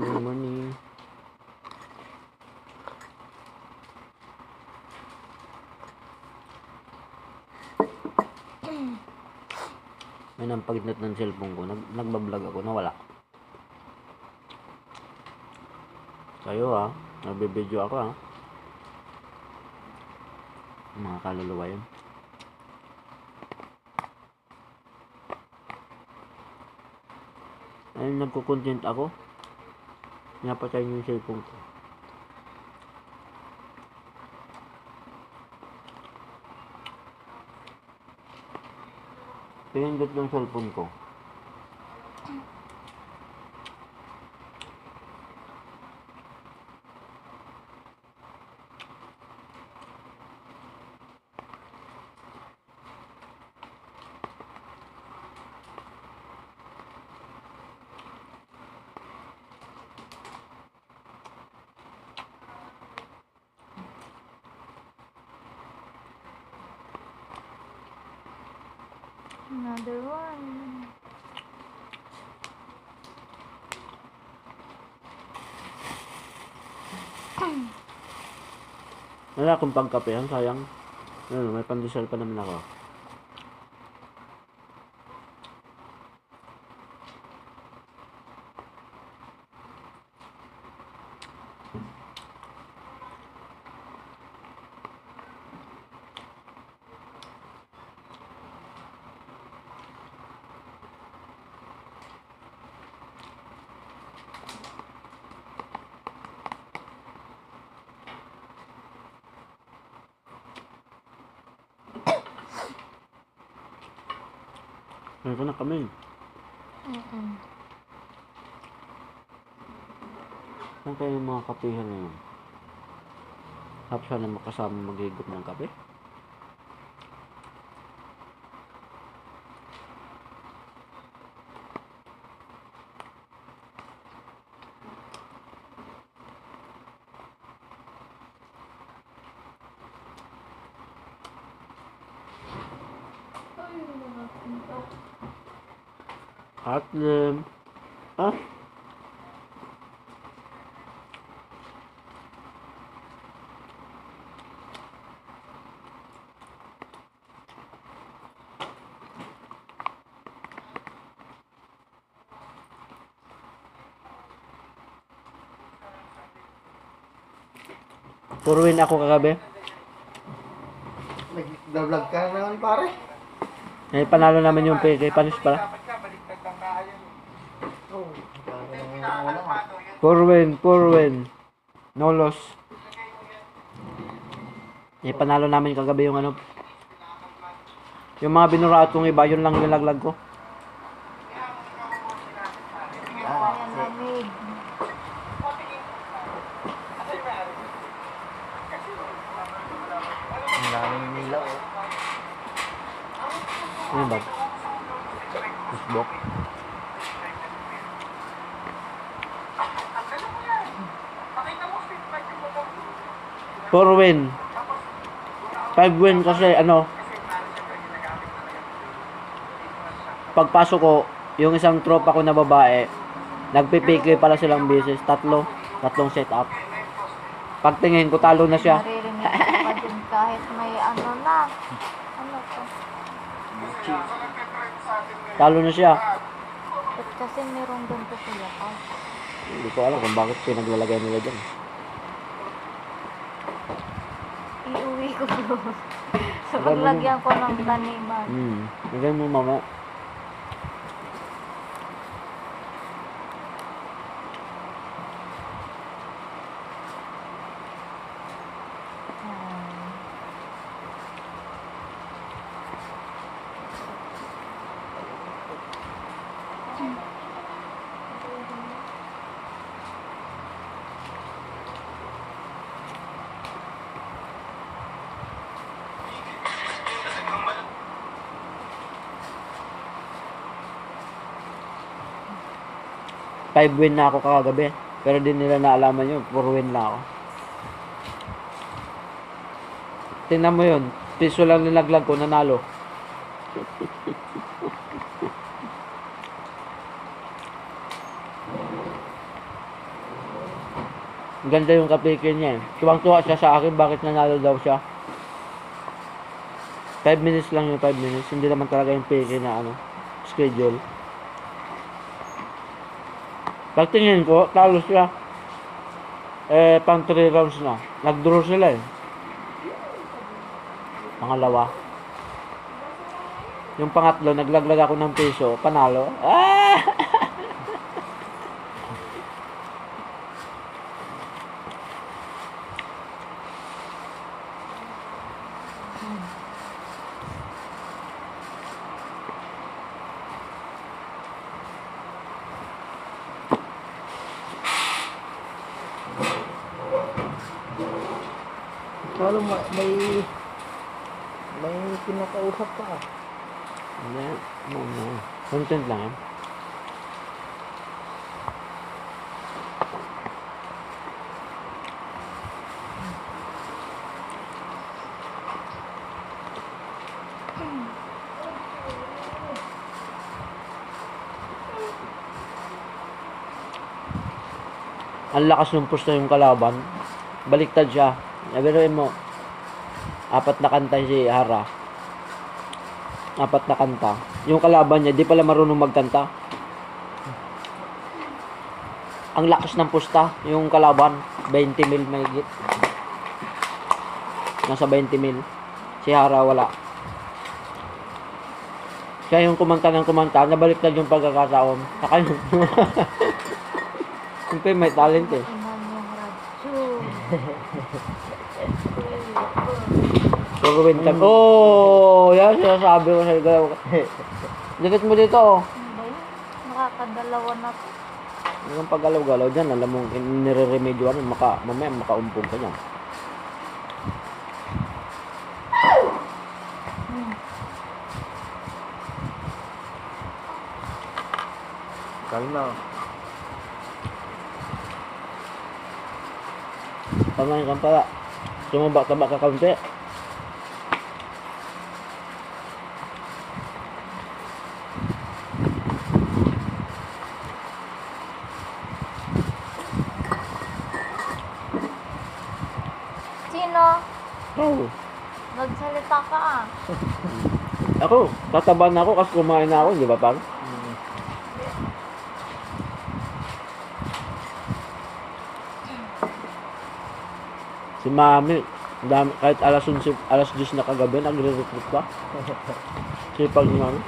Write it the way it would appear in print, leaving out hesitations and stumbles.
morning. May nampaginat ng cellphone ko. Nagbablog ako, nawala. Kayo ha, nagbibideo ako ha. Mga kaluluwa yun. Ayun, nagko-content ako. Napatay niyo yung cellphone ko. Pinindot ng cellphone ko. Another one. Wala akong pangkapehan, sayang. Ano, may pandesal pa naman ako. Ano na kami? Saan kayo yung mga kapehan ngayon? Tapos sana makasama maghigop ng kape? Atlem. Ah? Purwin ako kagabi. Nag-vlog ka na naman pare. Eh, panalo namin yung kay Panis pala. Oh, wala nga. Purwin. No loss. Eh, panalo namin kagabi yung ano. Yung mga binuraot kong iba, yun lang nilaglag ko. Ayan, lamig. Ang daming nila oh. Ano ba? Facebook. Purwin. 5 win kasi ano. Pagpasok ko, yung isang tropa ko na babae, nagpipiki pala silang beses, tatlong setup. Pagtingin ko, talo na siya. Naririnig ko pa din kahit may ano na. Ano to? Talo na siya. Ba't kasi merong ganito sila pa? Hindi ko alam kung bakit pinaglalagay nila dyan. Iuwi ko doon. Sa paglagyan ko ng taniman. Hanggang mo mama. Five win na ako kagabi. Pero di nila naalaman yun. 4 win na ako. Tingnan mo yun. Piso lang nilaglag ko, nanalo. Ganda yung kapikin niya eh. Tuwang-tuwa siya sa akin, bakit nanalo daw siya. 5 minutes lang yung 5 minutes. Hindi naman talaga yung piki na ano, schedule. Pagtingin ko, talo siya. Pang 3 rounds na. Nag-draw sila eh. Pangalawa. Yung pangatlo, naglaglag ako ng piso, panalo. Ah! Lalo may pinakausap ka. Hindi, ano, content lang eh. Ang lakas ng pusta yung kalaban. Baliktad siya. Nabiruin mo. 4 na kanta si Hara. 4 na kanta. Yung kalaban niya, di pala marunong magkanta. Ang lakas ng pusta. Yung kalaban, 20 mil mahigit. Nasa 20 mil. Si Hara wala. Siya yung kumanta ng kumanta. Nabaliktad yung pagkakataon. Saka yung... Siyempre may talent eh. Iman yung radyo. Puro winter. Oh, yan sinasabi ko sa galaw. Dikit mo dito. Ano ba yun? Nakakadalawa na to. Yung paggalaw-galaw dyan, alam mong nire-remedyoan, mamaya makaumpong ka niyan. Kalma. Pamain ka pala. Sumabak-tabak ka kaunti. Sino? Oh. Nagsalita ka ah. Ako, tataba na ako kasi kumain na ako, di ba pang? Si Mami, dami, kahit alas 11, alas 10 na kagabi, nagre-recruit pa. Sipag ni Mami.